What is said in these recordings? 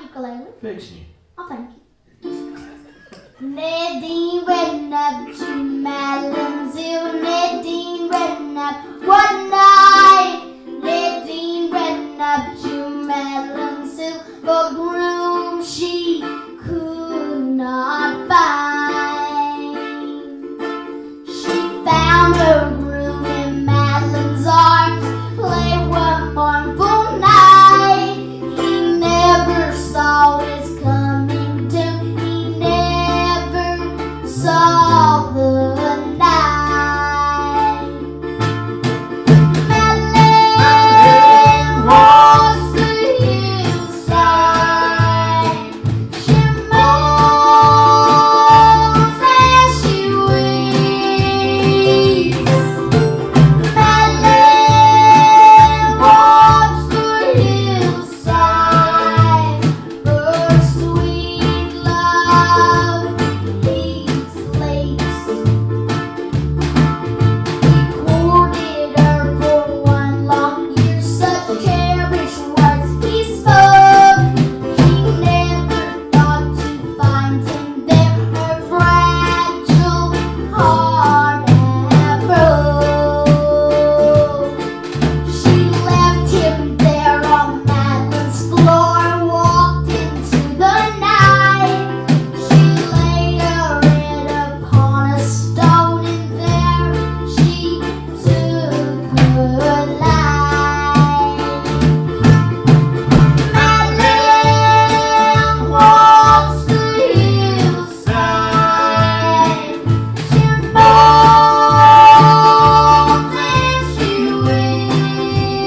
ukulele. Fixing you. Oh, thank you. Nadine went up to Madelyn's hill. Nadine went up one night. Nadine went up to Madelyn's hill. For groom she could not find. She found her groom in Madelyn's arms. Played one mournful night. He never saw his coming doom. He never saw the night. Madelyn walks the hillside. She moans as she weeps. Madelyn walks the hillside. Her sweet love he sleeps. He courted her for one long year. Such cherished words he spoke. She never thought to find him there. Her fragile heart had broke. She left him there on Madelyn's floor, walked into the night. She laid her head upon a stone, and there she took her life. Madelyn walks the hillside. She moans and she weeps.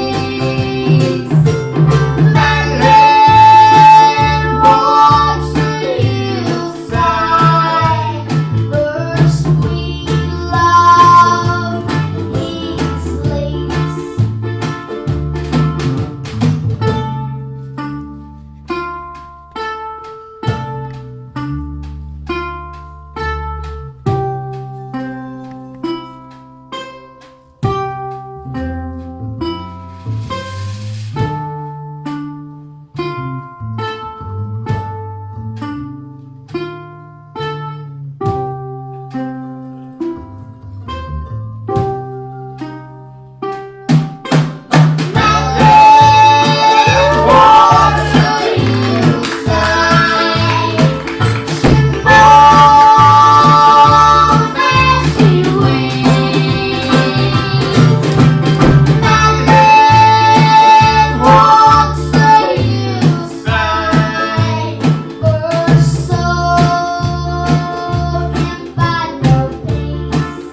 Madelyn walks the hillside. Her sweet love he sleeps. Madelyn walks the hillside. She moans as she weeps. Madelyn walks the hillside. Her soul can find no peace.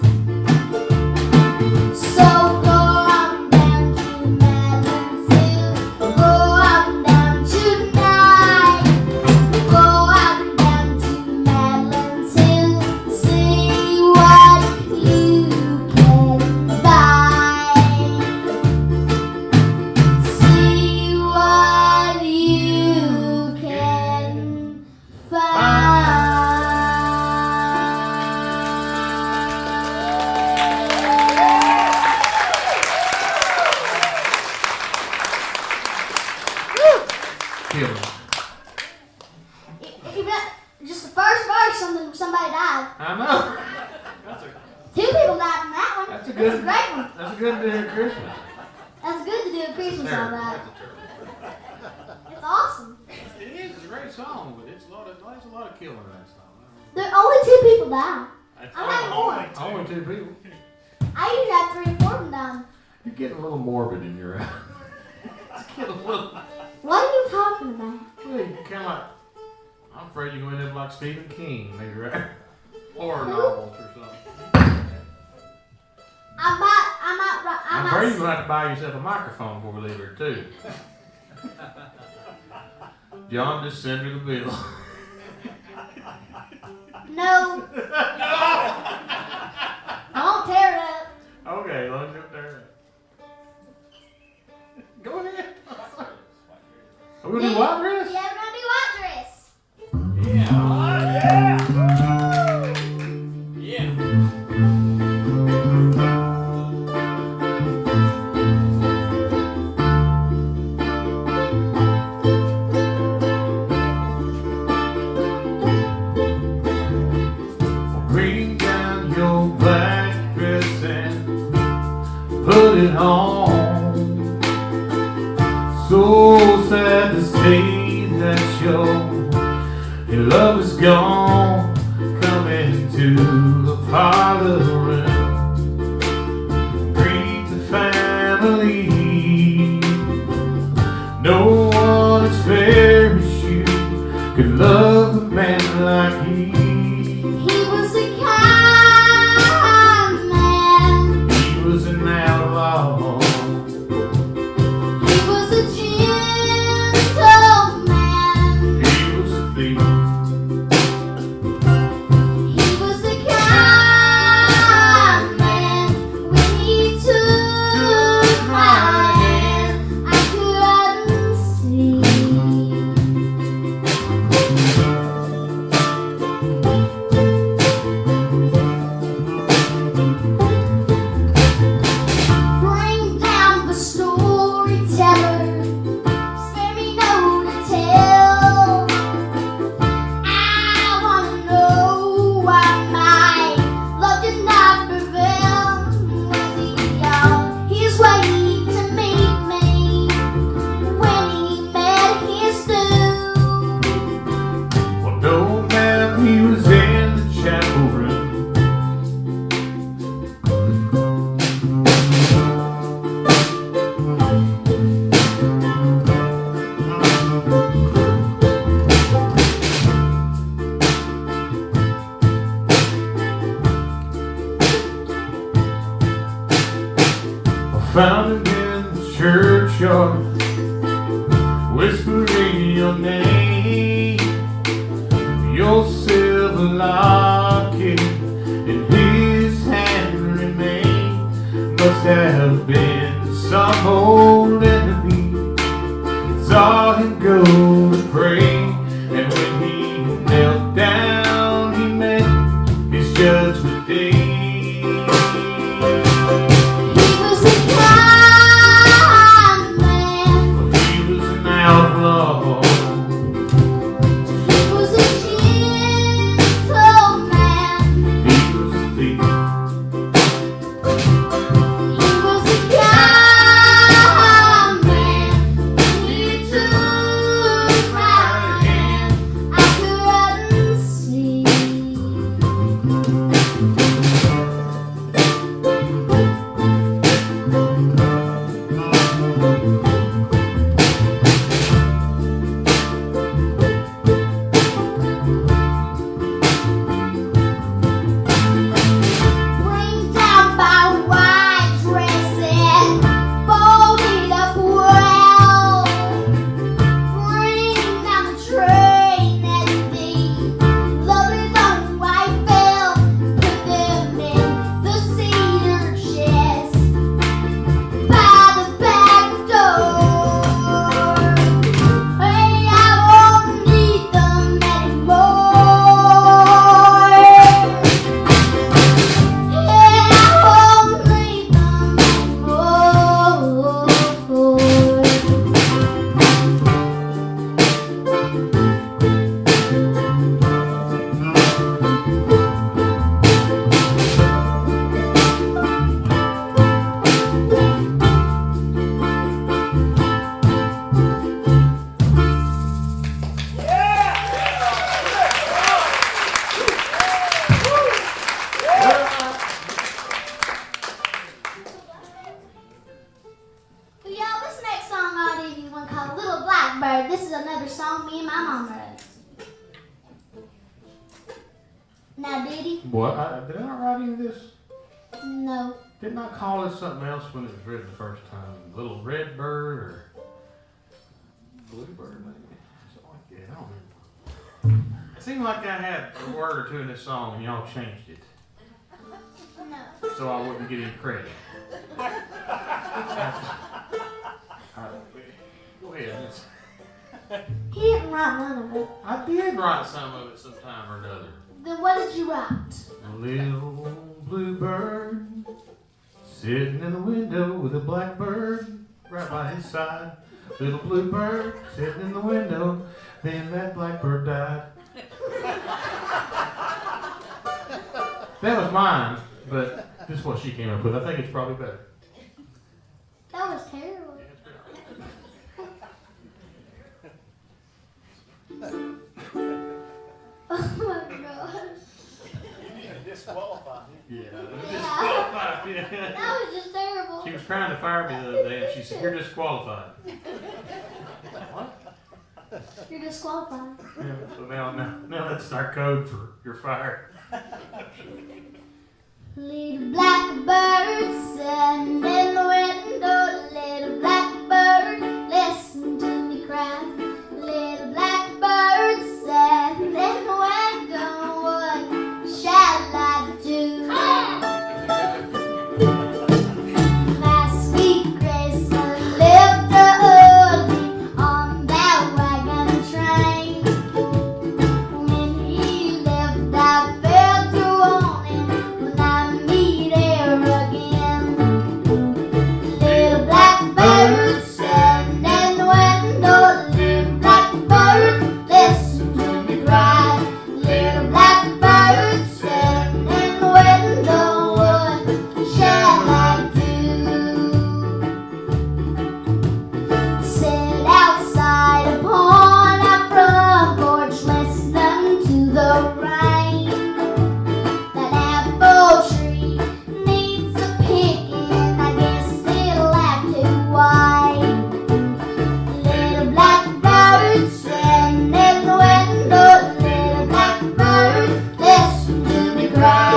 So go on down to Madelyn's hill. Go on down tonight. Go on down to Madelyn's hill. See what you can find. See what you can Kill me. Just the first verse, somebody died. I know. Two people died from that one. That's a That's a good. great one. That's a good day of Christmas. That's good to do a Christmas song Terrible. about. That's a terrible. It's awesome. It is. It's a great song, but it's a lot of killing in that song. There only two people died. That's I'm having more. only two people. I usually have 3 or 4 of them down. You're getting a little morbid in your. It's getting a little. What are you talking about? Well, you kind of like. I'm afraid you're going to end up like Stephen King, maybe, right? Horror Who? novels or something. I'm I'm afraid you're going to have to buy yourself a microphone before we leave here, too. John, just send her the bill. No. I won't tear it up. Okay, let's go there. Go ahead. Are we going to do what, Chris? Yeah, we're gonna do white dress. Yeah. so sad to see that your love is gone. Come into the parlor room, greet the family. No one as fair as you could love a man like he. He was a kind man. He was an outlaw. He was a gentleman. He was a thief. He was a kind man. When he took my hand, I couldn't see. Bring down the storyteller. Spare me no detail. I wanna know why my love did not prevail. Was he on his way to meet me when he met his doom? Well, no, ma'am, he was in the chapel room. I found him in the churchyard, whispering your name. Your silver locket in his hand remained. Must have been some old enemy. Saw him go to pray, and when he knelt down, he met his judgment day. He was a kind man. He was an outlaw. He was a gentleman. He was a thief. He was a kind man. When he took my hand, I couldn't see. Bring down my white dress and fold it up well. Bring down the train and the lovely long white bell. Put them in the cedar chest by the back door. Hey, I won't need them anymore. Hey, I won't need them anymore. But y'all, this next song I did is one called Little Blackbird. This is another song me and my mom wrote. Now, did he? What? Did I not write any of this? No. Didn't I call it something else when it was written the first time? Little Red Bird or Bluebird, maybe? Something like that. I don't remember. It seemed like I had a word or two in this song and y'all changed it No. so I wouldn't get any credit. Go ahead. He didn't write none of it. I did write some of it sometime or another. Then what did you write? A little bluebird sitting in the window with a blackbird right by his side. Little bluebird sitting in the window, then that blackbird died. That was mine, but this is what she came up with. I think it's probably better. That was terrible. Yeah, disqualified. Yeah. That was just terrible. She was trying to fire me the other day, and she said, "You're disqualified." What? You're disqualified. Yeah, so now that's our code for you're fired. Little blackbird sitting in the window. Little blackbird, listen to me cry. Little blackbird sitting in the window. What shall I do? My sweet Grayson lived early on that wagon train. When he left, I felt to want him when I meet her again. Little blackbird sitting in the window. Little blackbird, listen to me cry. Little blackbird sitting in the window. What shall I do? Sit outside upon our front porch, listening to the rain. That apple tree needs a picking. I guess it'll have to wait. Little blackbird sitting in the window. Little blackbird, listen to me cry.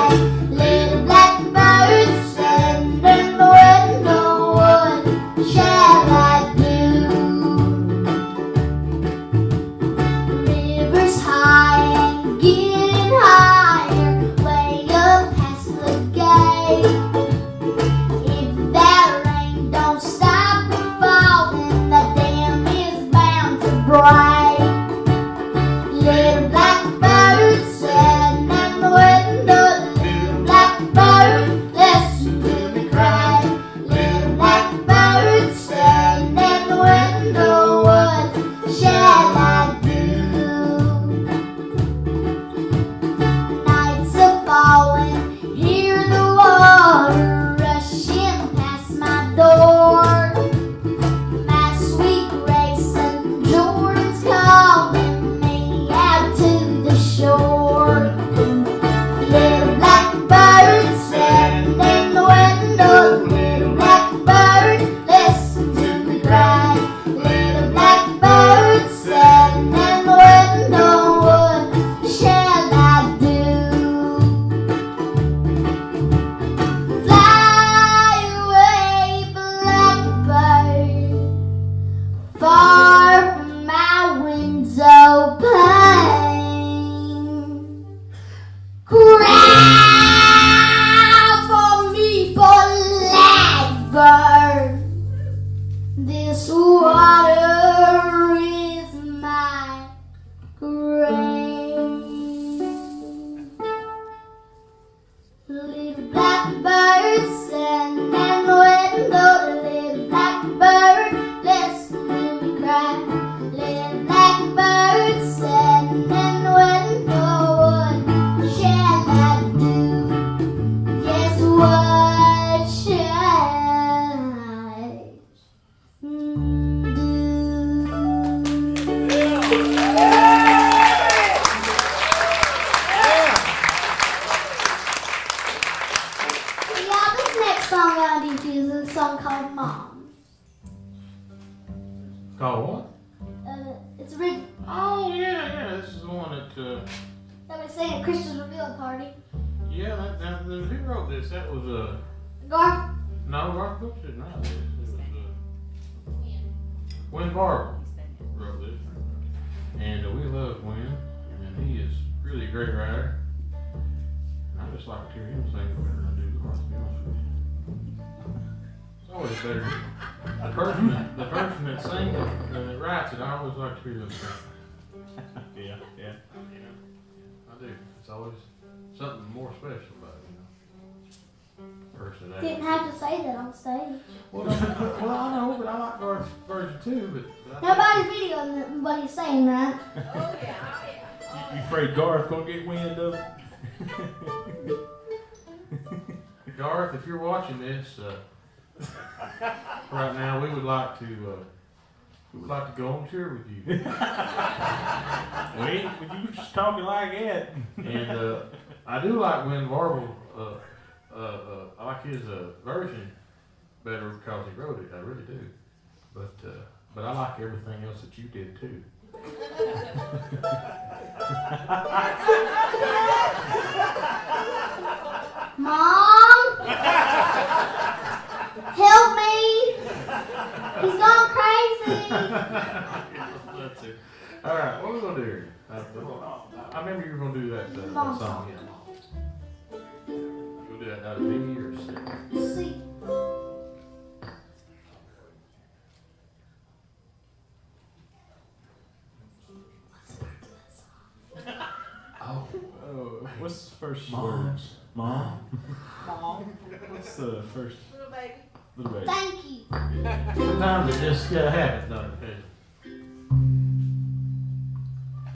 Little blackbird sitting in the window. What shall I do? River's high and getting higher, way up past the gate. If that rain don't stop from falling, the dam is bound to break. Little blackbird sitting in the window. Little blackbird, listen to me cry. Little blackbird sitting in the window. What shall I do? Nights are falling, hear the water rushing past my door. My sweet Grayson Jordan's calling me out to the shore. Little blackbird sitting in the window. Little blackbird, listen to me cry. Little blackbird sitting in the window. What shall I do? Fly away, blackbird, far from my window pane. Cry for me, blackbird. This water is my grave. Little blackbird sitting in the window. Little blackbird, listen to me cry. Little blackbird sitting in the window. What shall I do? Yes, what shall I do? Yeah, this next song I'm gonna do is a song called Mom. Called what? It's written Oh yeah. This is the one that. that we sang at Christian's Reveal Party. Yeah, who wrote this? That was Garth, no, Garth Brooks didn't write this. It was Win Barber wrote this, and we love Win, and he is really a great writer. And I just like to hear him sing better than I do Garth, to be honest with you. It's always better. The person that sings it, that writes it, I always like to hear them sing. Yeah. I do. It's always something more special about it, person that didn't have to say that on stage. Well, I know, but I like Garth's version too. But I Nobody's videoing what he's saying, right? You afraid Garth gonna get wind of it? Garth, if you're watching this, right now, we would like to go on tour with you. Wait, but you just talking like that. And I do like Win Warble I like his version better because he wrote it. I really do. But I like everything else that you did too. Mom, help me! He's gone crazy. That's it. All right, what are we gonna do here? I remember you were gonna do that song. You'll do that out of B or C? See. Oh, what's the first Mom. words? Mom. What's the first? Little baby. Little baby. Thank you. Sometimes it just happens, doesn't it?